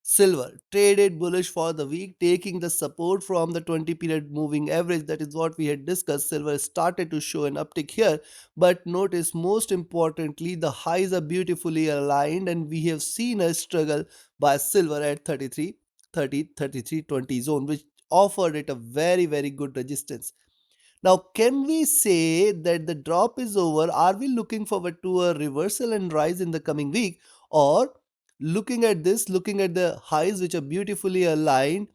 Silver traded bullish for the week, taking the support from the 20 period moving average. That is what we had discussed. Silver started to show an uptick here, but notice most importantly, the highs are beautifully aligned, and we have seen a struggle by silver at 33 zone, which offered it a very good resistance. Now, can we say that the drop is over? Are we looking forward to a reversal and rise in the coming week? Or looking at this, looking at the highs which are beautifully aligned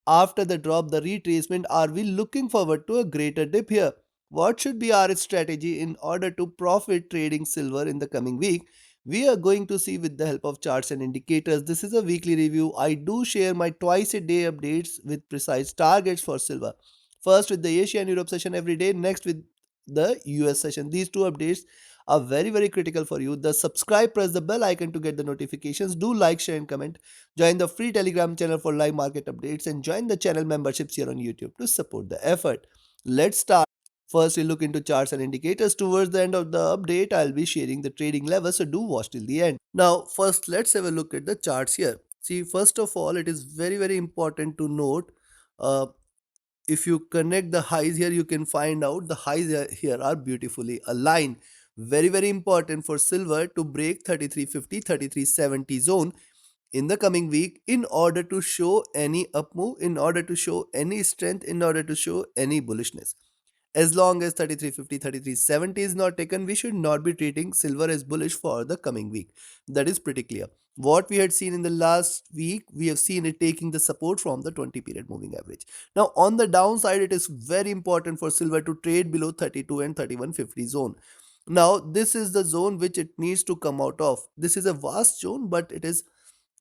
after the drop, the retracement, are we looking forward to a greater dip here? What should be our strategy in order to profit trading silver in the coming week? We are going to see with the help of charts and indicators. This is a weekly review. I do share my twice a day updates with precise targets for silver. First with the Asia and Europe session every day, next with the US session. These two updates are very critical for you. The subscribe, press the bell icon to get the notifications. Do like, share, and comment. Join the free Telegram channel for live market updates and join the channel memberships here on YouTube to support the effort. Let's start. First, we look into charts and indicators. Towards the end of the update, I'll be sharing the trading levels, so do watch till the end. Now, first, let's have a look at the charts here. See, first of all, it is very important to note. Uh, if you connect the highs here, you can find out the highs here are beautifully aligned. Very important for silver to break 3350, 3370 zone in the coming week in order to show any up move, in order to show any strength, in order to show any bullishness. As long as 3350, 3370 is not taken, we should not be treating silver as bullish for the coming week. That is pretty clear. What we had seen in the last week, we have seen it taking the support from the 20 period moving average. Now, on the downside, it is very important for silver to trade below 32 and 3150 zone. Now, this is the zone which it needs to come out of. This is a vast zone, but it is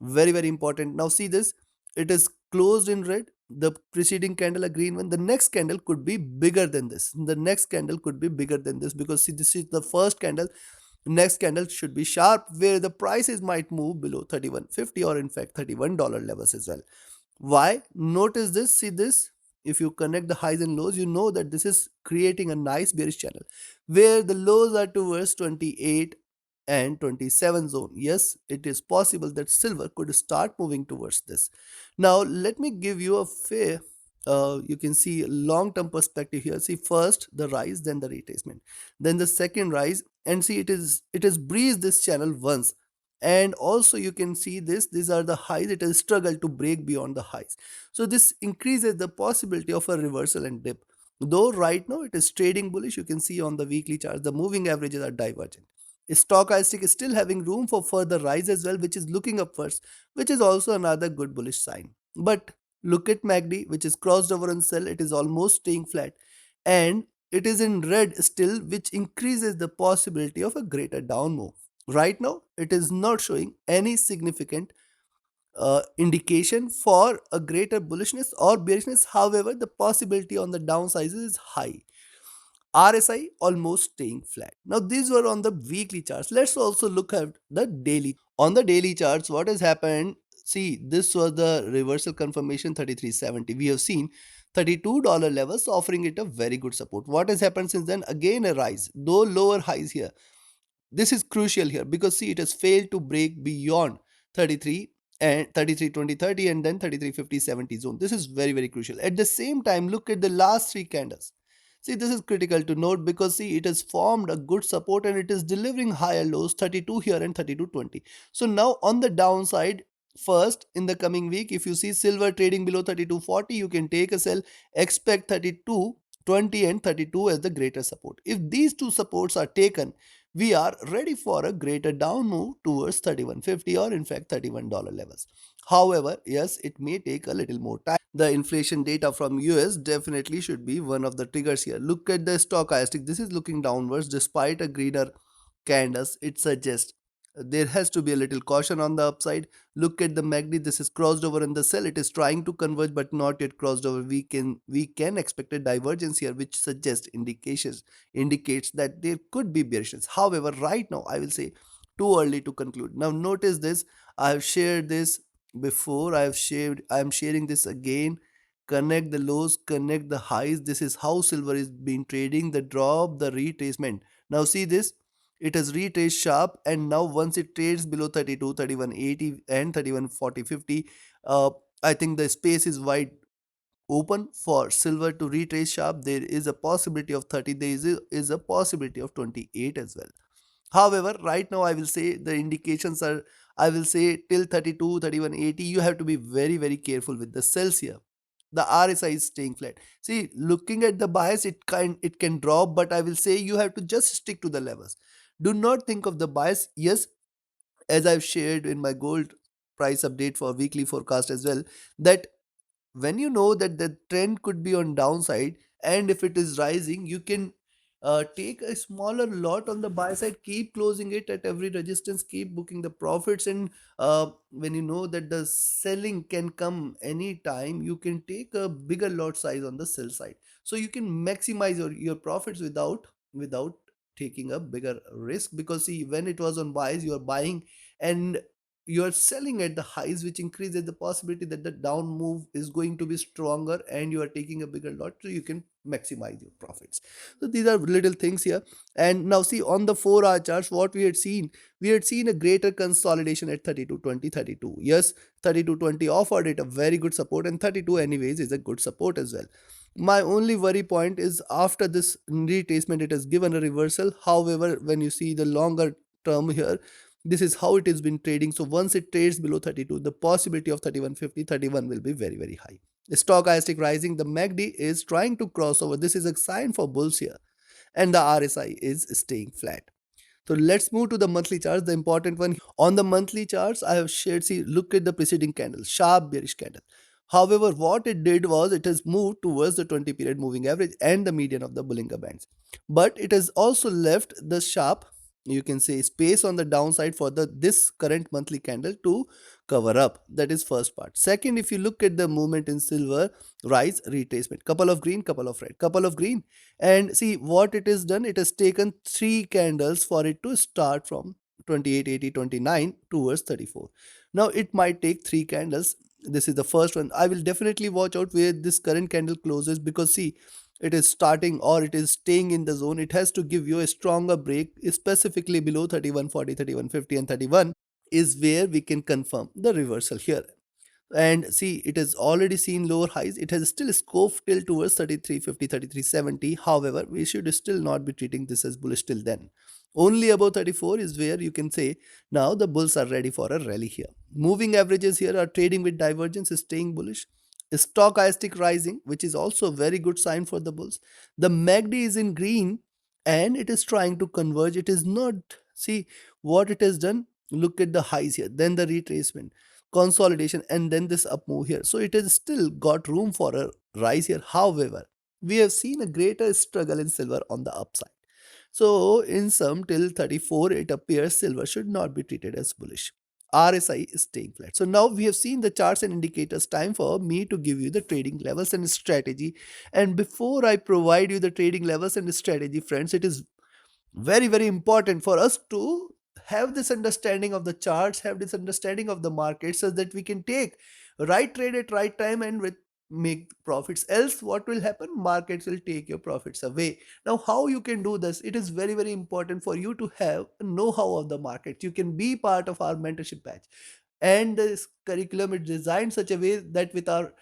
very important. Now see this, it is closed in red. The preceding candle a green one, the next candle could be bigger than this, the next candle could be bigger than this, because see, this is the first candle. Next candle should be sharp where the prices might move below 31.50 or in fact $31 levels as well. Why? Notice this, see this. If you connect the highs and lows, you know that this is creating a nice bearish channel where the lows are towards 28 and 27 zone. Yes, it is possible that silver could start moving towards this. Now, let me give you a fair, you can see long term perspective here. See, first the rise, then the retracement, then the second rise, and see it is breezed this channel once, and also you can see this, these are the highs. It has struggled to break beyond the highs, so this increases the possibility of a reversal and dip. Though right now it is trading bullish, you can see on the weekly charts the moving averages are divergent. Stochastic is still having room for further rise as well, which is looking upwards, which is also another good bullish sign. But look at MACD, which is crossed over on sell. It is almost staying flat, and it is in red still, which increases the possibility of a greater down move. Right now, it is not showing any significant indication for a greater bullishness or bearishness. However, the possibility on the downside is high. RSI almost staying flat. Now these were on the weekly charts. Let's also look at the daily. On the daily charts, what has happened? See, this was the reversal confirmation 3370. We have seen $32 levels offering it a very good support. What has happened since then? Again a rise, though lower highs here. This is crucial here because see, it has failed to break beyond 33 and 33 20 30 and then 33 50 70 zone. This is very crucial. At the same time, look at the last three candles. See, this is critical to note because see, it has formed a good support and it is delivering higher lows 32 here and 32.20. So now on the downside, first in the coming week, if you see silver trading below 32.40, you can take a sell. Expect 32.20 and 32 as the greater support. If these two supports are taken, we are ready for a greater down move towards 31.50 or in fact $31 levels. However, yes, it may take a little more time. The inflation data from US definitely should be one of the triggers here. Look at the stochastic. This is looking downwards despite a greener candles. It suggests there has to be a little caution on the upside. Look at the MACD. This is crossed over in the sell. It is trying to converge but not yet crossed over. We can expect a divergence here, which suggests indicates that there could be bearishness. However, right now I will say too early to conclude. Now notice this. I have shared this before. I am sharing this again. Connect the lows, connect the highs. This is how silver is being trading. The drop, the retracement. Now see this. It has retraced sharp, and now once it trades below 32, 31.80 and 31.40, 50, I think the space is wide open for silver to retrace sharp. There is a possibility of 30, there is a possibility of 28 as well. However, right now I will say the indications are, I will say till 32, 31.80, you have to be very, very careful with the sells here. The RSI is staying flat. See, looking at the bias, it can drop, but I will say you have to just stick to the levels. Do not think of the bias. Yes, as I've shared in my gold price update for weekly forecast as well, that when you know that the trend could be on downside, and if it is rising, you can take a smaller lot on the buy side, keep closing it at every resistance, keep booking the profits, and when you know that the selling can come anytime, you can take a bigger lot size on the sell side, so you can maximize your profits without taking a bigger risk. Because see, when it was on buys, you are buying and you are selling at the highs, which increases the possibility that the down move is going to be stronger, and you are taking a bigger lot, so you can maximize your profits. So these are little things here. And now see, on the 4 hour charts, what we had seen a greater consolidation at 32.20, 32. Yes, 32.20 offered it a very good support, and 32 anyways is a good support as well. My only worry point is after this retracement, it has given a reversal. However, when you see the longer term here, this is how it has been trading. So once it trades below 32, the possibility of 31.50, 31 will be very, very high. Stochastic rising, the MACD is trying to cross over. This is a sign for bulls here, and the RSI is staying flat. So let's move to the monthly charts, the important one. On the monthly charts, I have shared, see, look at the preceding candle, sharp bearish candle. However, what it did was it has moved towards the 20 period moving average and the median of the Bollinger Bands. But it has also left the sharp, you can say, space on the downside for the this current monthly candle to cover up. That is first part. Second, if you look at the movement in silver, rise, retracement, couple of green, couple of red, couple of green, and see what it has done. It has taken three candles for it to start from 28.80, 29 towards 34. Now it might take three candles. This is the first one. I will definitely watch out where this current candle closes, because see, it is starting or it is staying in the zone. It has to give you a stronger break, specifically below 31.40, 31.50 and 31 is where we can confirm the reversal here. And see, it has already seen lower highs. It has still scope till towards 33.50, 33.70. However, we should still not be treating this as bullish till then. Only above 34 is where you can say now the bulls are ready for a rally here. Moving averages here are trading with divergence, staying bullish. Stochastic rising, which is also a very good sign for the bulls. The MACD is in green and it is trying to converge. It is not, see what it has done. Look at the highs here, then the retracement, consolidation, and then this up move here. So it has still got room for a rise here. However, we have seen a greater struggle in silver on the upside. So in sum, till 34, it appears silver should not be treated as bullish. RSI is staying flat. So now we have seen the charts and indicators. Time for me to give you the trading levels and strategy. And before I provide you the trading levels and strategy, friends, it is very, very important for us to have this understanding of the charts, have this understanding of the market, so that we can take right trade at right time and with make profits. Else what will happen? Markets will take your profits away. Now how you can do this? It is very, very important for you to have a know-how of the market. You can be part of our mentorship batch, and this curriculum is designed such a way that with our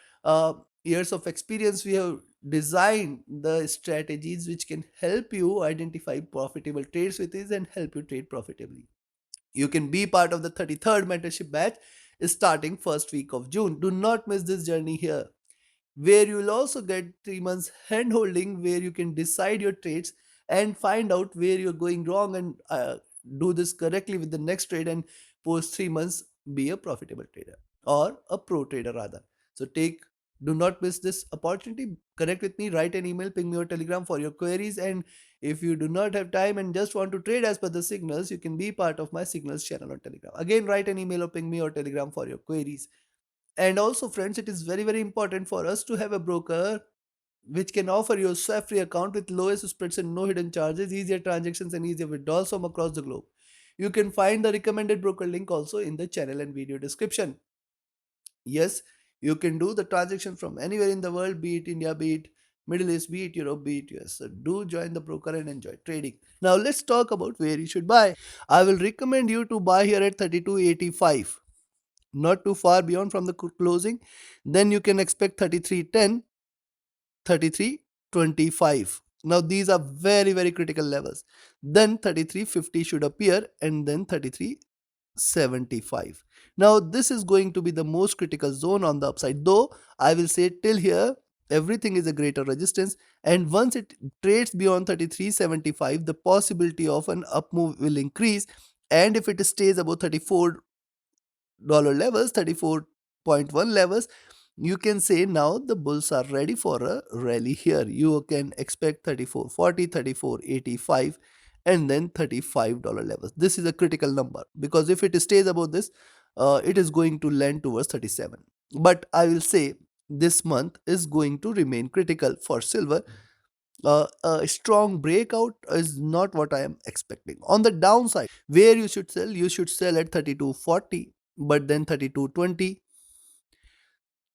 years of experience, we have designed the strategies which can help you identify profitable trades with ease and help you trade profitably. You can be part of the 33rd mentorship batch starting first week of June. Do not miss this journey here, where you will also get 3 months hand holding, where you can decide your trades and find out where you're going wrong, and do this correctly with the next trade, and post 3 months be a profitable trader or a pro trader rather. So take, do not miss this opportunity. Connect with me, write an email, ping me or telegram for your queries. And if you do not have time and just want to trade as per the signals, you can be part of my signals channel on telegram. Again, write an email or ping me or telegram for your queries. And also, friends, it is very, very important for us to have a broker which can offer you a swap free account with lowest spreads and no hidden charges, easier transactions, and easier withdrawals from across the globe. You can find the recommended broker link also in the channel and video description. Yes, you can do the transaction from anywhere in the world, be it India, be it Middle East, be it Europe, be it US. So do join the broker and enjoy trading. Now let's talk about where you should buy. I will recommend you to buy here at 32.85, not too far beyond from the closing. Then you can expect 33.10, 33.25. Now these are very very critical levels. Then 33.50 should appear, and then 33.75. Now this is going to be the most critical zone on the upside, though I will say till here everything is a greater resistance, and once it trades beyond 33.75, the possibility of an up move will increase. And if it stays above $34 levels, 34.1 levels, you can say now the bulls are ready for a rally here. You can expect 34.40, 34.85, and then $35 levels. This is a critical number, because if it stays above this, it is going to land towards 37. But I will say this month is going to remain critical for silver. A strong breakout is not what I am expecting. On the downside, where you should sell at 32.40, but then 32.20,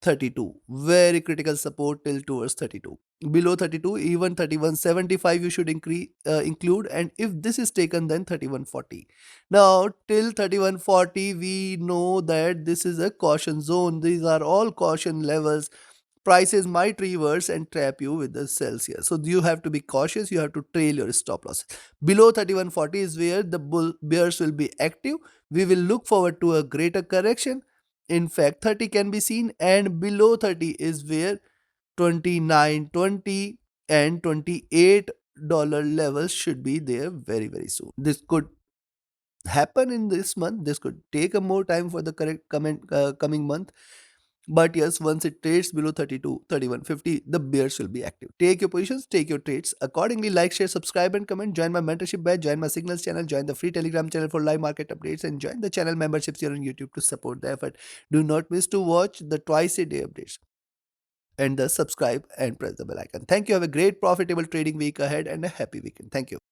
32. Very critical support till towards 32. Below 32, even 31.75 you should include, and if this is taken, then 31.40. Now till 31.40 we know that this is a caution zone. These are all caution levels. Prices might reverse and trap you with the sells here. So you have to be cautious. You have to trail your stop loss. Below 31.40 is where the bears will be active. We will look forward to a greater correction. In fact, 30 can be seen, and below 30 is where 29.20 and $28 levels should be there very very soon. This could happen in this month. This could take a more time for the correct coming month. But yes, once it trades below 32, 31.50, the bears will be active. Take your positions, take your trades accordingly. Like, share, subscribe, and comment. Join my mentorship batch, join my signals channel, join the free Telegram channel for live market updates, and join the channel memberships here on YouTube to support the effort. Do not miss to watch the twice a day updates, and the subscribe and press the bell icon. Thank you. Have a great profitable trading week ahead and a happy weekend. Thank you.